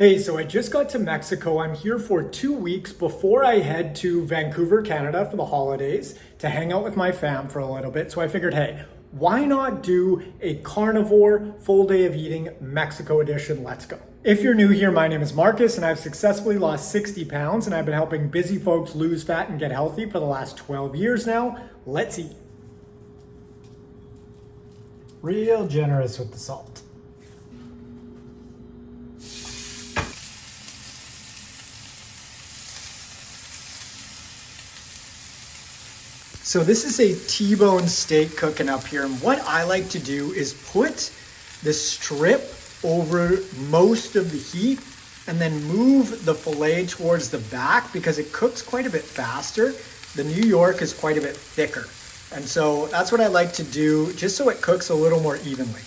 Hey, so I just got to Mexico. I'm here for 2 weeks before I head to Vancouver, Canada for the holidays to hang out with my fam for a little bit. So I figured, hey, why not do a carnivore full day of eating Mexico edition? Let's go. If you're new here, my name is Marcus and I've successfully lost 60 pounds and I've been helping busy folks lose fat and get healthy for the last 12 years now. Let's eat. Real generous with the salt. So this is a T-bone steak cooking up here. And what I like to do is put the strip over most of the heat and then move the filet towards the back because it cooks quite a bit faster. The New York is quite a bit thicker. And so that's what I like to do just so it cooks a little more evenly.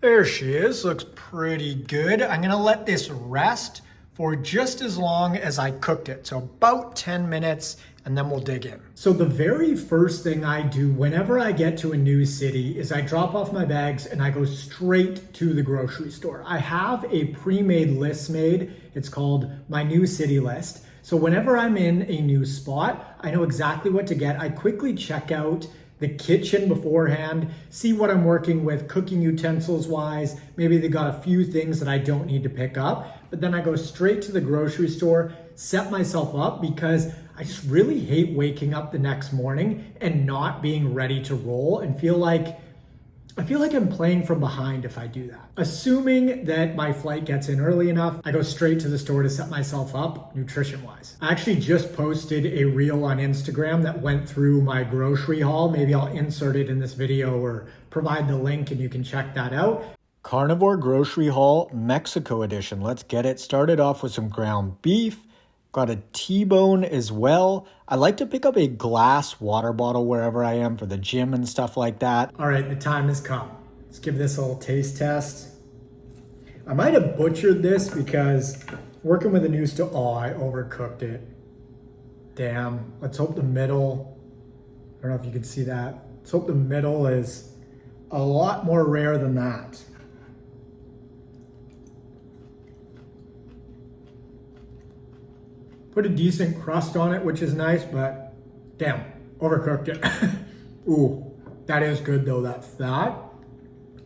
There she is, looks pretty good. I'm gonna let this rest for just as long as I cooked it. So about 10 minutes and then we'll dig in. So the very first thing I do whenever I get to a new city is I drop off my bags and I go straight to the grocery store. I have a pre-made list made. It's called my new city list. So whenever I'm in a new spot, I know exactly what to get. I quickly check out the kitchen beforehand, see what I'm working with cooking utensils wise. Maybe they got a few things that I don't need to pick up, but then I go straight to the grocery store, set myself up because I just really hate waking up the next morning and not being ready to roll and I feel like I'm playing from behind if I do that. Assuming that my flight gets in early enough, I go straight to the store to set myself up nutrition-wise. I actually just posted a reel on Instagram that went through my grocery haul. Maybe I'll insert it in this video or provide the link and you can check that out. Carnivore Grocery Haul Mexico Edition. Let's get it started off with some ground beef. Got a T-bone as well. I like to pick up a glass water bottle wherever I am for the gym and stuff like that. All right, the time has come. Let's give this a little taste test. I might have butchered this because working with a new stove, I overcooked it. Damn, let's hope the middle, I don't know if you can see that. Let's hope the middle is a lot more rare than that. Put a decent crust on it, which is nice, but damn, overcooked it. Ooh, that is good though. That fat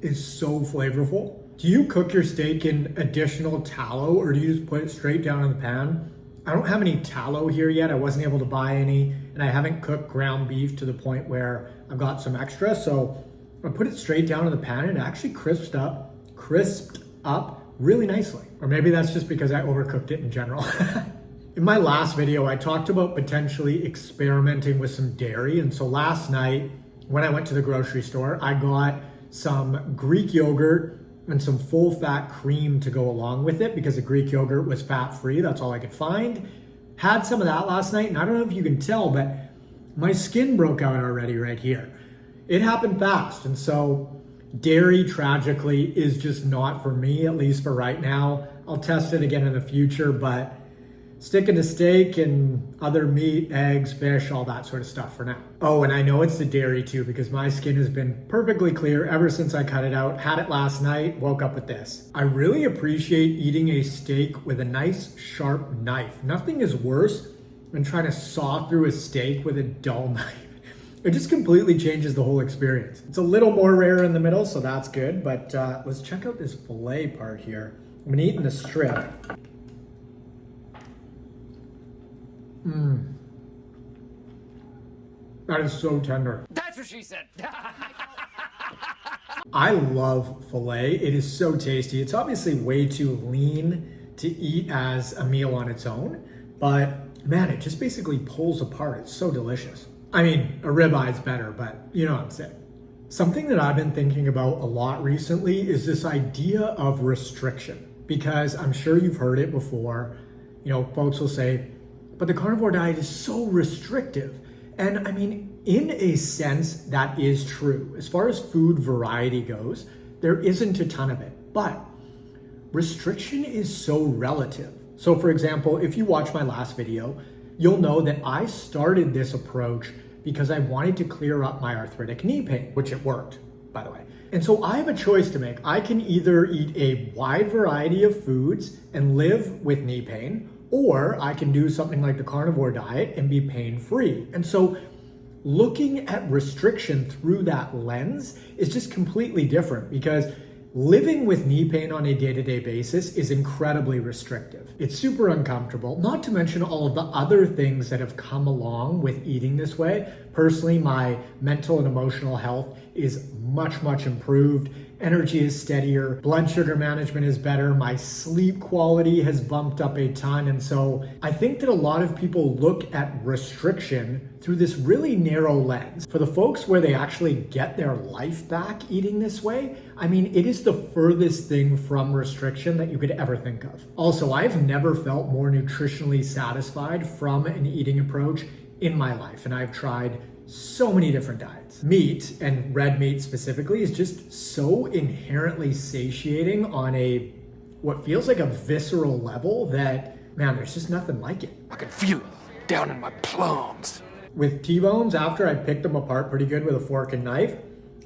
is so flavorful. Do you cook your steak in additional tallow or do you just put it straight down in the pan? I don't have any tallow here yet. I wasn't able to buy any and I haven't cooked ground beef to the point where I've got some extra. So I put it straight down in the pan and it actually crisped up really nicely. Or maybe that's just because I overcooked it in general. In my last video, I talked about potentially experimenting with some dairy. And so last night, when I went to the grocery store, I got some Greek yogurt and some full fat cream to go along with it because the Greek yogurt was fat free. That's all I could find. Had some of that last night. And I don't know if you can tell, but my skin broke out already right here. It happened fast. And so dairy tragically is just not for me, at least for right now. I'll test it again in the future, but sticking to steak and other meat, eggs, fish, all that sort of stuff for now. Oh, and I know it's the dairy too because my skin has been perfectly clear ever since I cut it out. Had it last night, woke up with this. I really appreciate eating a steak with a nice sharp knife. Nothing is worse than trying to saw through a steak with a dull knife. It just completely changes the whole experience. It's a little more rare in the middle, so that's good, but let's check out this filet part here. I'm gonna eat in the strip. That is so tender. That's what she said. I love filet. It is so tasty. It's obviously way too lean to eat as a meal on its own, but man, it just basically pulls apart. It's so delicious. I mean, a ribeye is better, but you know what I'm saying. Something that I've been thinking about a lot recently is this idea of restriction, because I'm sure you've heard it before. You know, folks will say, but the carnivore diet is so restrictive. And I mean, in a sense, that is true. As far as food variety goes, there isn't a ton of it, but restriction is so relative. So for example, if you watch my last video, you'll know that I started this approach because I wanted to clear up my arthritic knee pain, which it worked, by the way. And so I have a choice to make. I can either eat a wide variety of foods and live with knee pain, or I can do something like the carnivore diet and be pain-free. And so looking at restriction through that lens is just completely different, because living with knee pain on a day-to-day basis is incredibly restrictive. It's super uncomfortable, not to mention all of the other things that have come along with eating this way. Personally, my mental and emotional health is much improved. Energy is steadier, blood sugar management is better, my sleep quality has bumped up a ton. And so I think that a lot of people look at restriction through this really narrow lens. For the folks where they actually get their life back eating this way, I mean, it is the furthest thing from restriction that you could ever think of. Also, I've never felt more nutritionally satisfied from an eating approach in my life, and I've tried so many different diets. Meat, and red meat specifically, is just so inherently satiating on a what feels like a visceral level that, man, there's just nothing like it. I can feel it down in my plums. With T-bones, after I pick them apart pretty good with a fork and knife,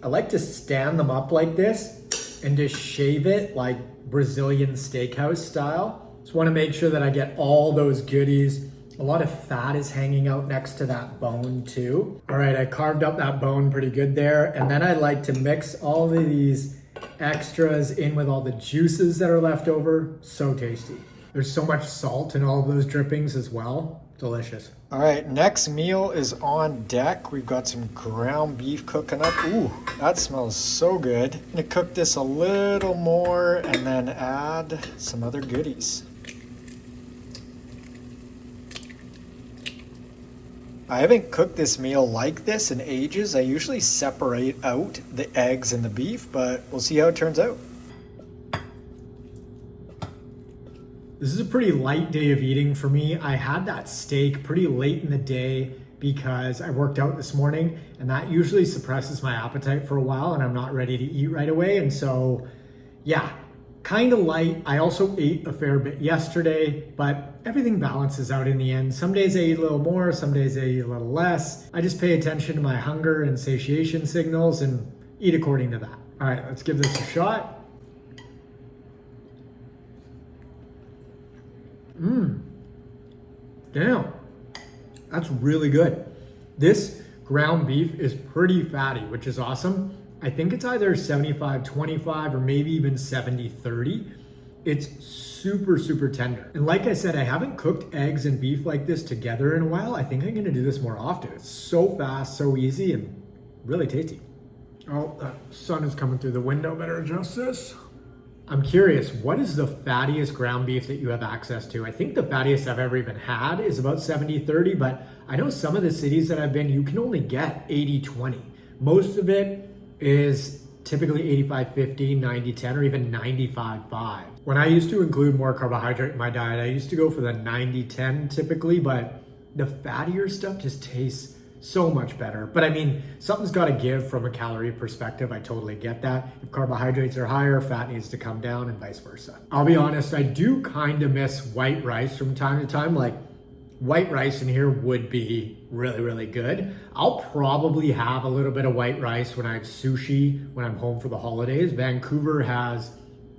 I like to stand them up like this and just shave it like Brazilian steakhouse style. Just want to make sure that I get all those goodies. A lot of fat is hanging out next to that bone too. All right, I carved up that bone pretty good there. And then I like to mix all of these extras in with all the juices that are left over. So tasty. There's so much salt in all of those drippings as well. Delicious. All right, next meal is on deck. We've got some ground beef cooking up. Ooh, that smells so good. I'm gonna cook this a little more and then add some other goodies. I haven't cooked this meal like this in ages. I usually separate out the eggs and the beef, but we'll see how it turns out. This is a pretty light day of eating for me. I had that steak pretty late in the day because I worked out this morning, and that usually suppresses my appetite for a while and I'm not ready to eat right away. And so, yeah, kind of light. I also ate a fair bit yesterday, but everything balances out in the end. Some days I eat a little more, some days I eat a little less. I just pay attention to my hunger and satiation signals and eat according to that. All right, let's give this a shot. Damn, that's really good. This ground beef is pretty fatty, which is awesome. I think it's either 75-25 or maybe even 70-30. It's super tender. And like I said, I haven't cooked eggs and beef like this together in a while. I think I'm gonna do this more often. It's so fast, so easy, and really tasty. Oh, the sun is coming through the window. Better adjust this. I'm curious, what is the fattiest ground beef that you have access to? I think the fattiest I've ever even had is about 70-30, but I know some of the cities that I've been, you can only get 80-20. Most of it is typically 85-15, 90-10, or even 95-5. When I used to include more carbohydrate in my diet, I used to go for the 90-10 typically, but the fattier stuff just tastes so much better. But I mean, something's got to give from a calorie perspective. I totally get that. If carbohydrates are higher, fat needs to come down and vice versa. I'll be honest, I do kind of miss white rice from time to time. Like, white rice in here would be really good. I'll probably have a little bit of white rice when I have sushi, when I'm home for the holidays. Vancouver has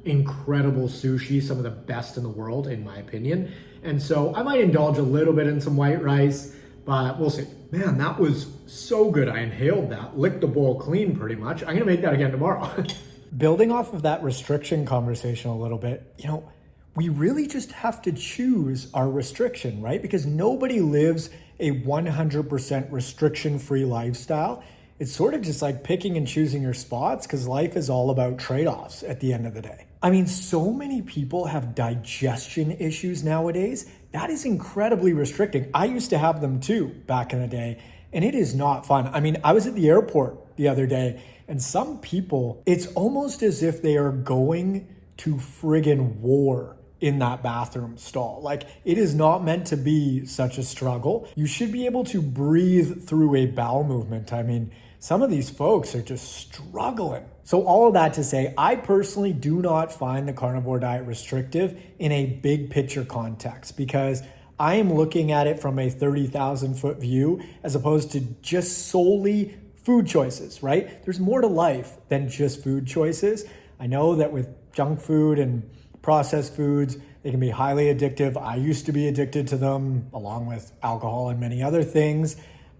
incredible sushi, some of the best in the world, in my opinion. And so I might indulge a little bit in some white rice, but we'll see. Man, that was so good. I inhaled that, licked the bowl clean pretty much. I'm gonna make that again tomorrow. Building off of that restriction conversation a little bit, you know, we really just have to choose our restriction, right? Because nobody lives a 100% restriction-free lifestyle. It's sort of just like picking and choosing your spots, because life is all about trade-offs at the end of the day. I mean, so many people have digestion issues nowadays. That is incredibly restricting. I used to have them too back in the day, and it is not fun. I mean, I was at the airport the other day, and some people, it's almost as if they are going to friggin' war in that bathroom stall. Like, it is not meant to be such a struggle. You should be able to breathe through a bowel movement. I mean, some of these folks are just struggling. So all of that to say, I personally do not find the carnivore diet restrictive in a big picture context, because I am looking at it from a 30,000 foot view as opposed to just solely food choices, right? There's more to life than just food choices. I know that with junk food and processed foods, they can be highly addictive. I used to be addicted to them along with alcohol and many other things,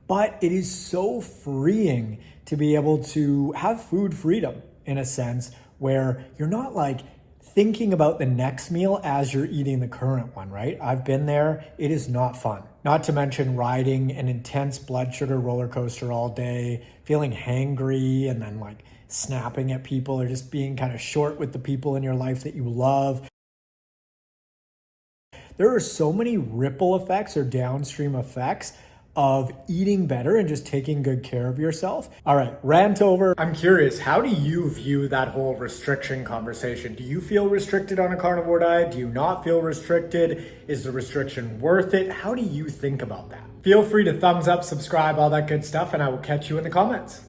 but it is so freeing to be able to have food freedom in a sense where you're not like thinking about the next meal as you're eating the current one, right? I've been there. It is not fun. Not to mention riding an intense blood sugar roller coaster all day, feeling hangry and then like snapping at people or just being kind of short with the people in your life that you love. There are so many ripple effects or downstream effects of eating better and just taking good care of yourself. All right, rant over. I'm curious, how do you view that whole restriction conversation? Do you feel restricted on a carnivore diet? Do you not feel restricted? Is the restriction worth it? How do you think about that? Feel free to thumbs up, subscribe, all that good stuff, and I will catch you in the comments.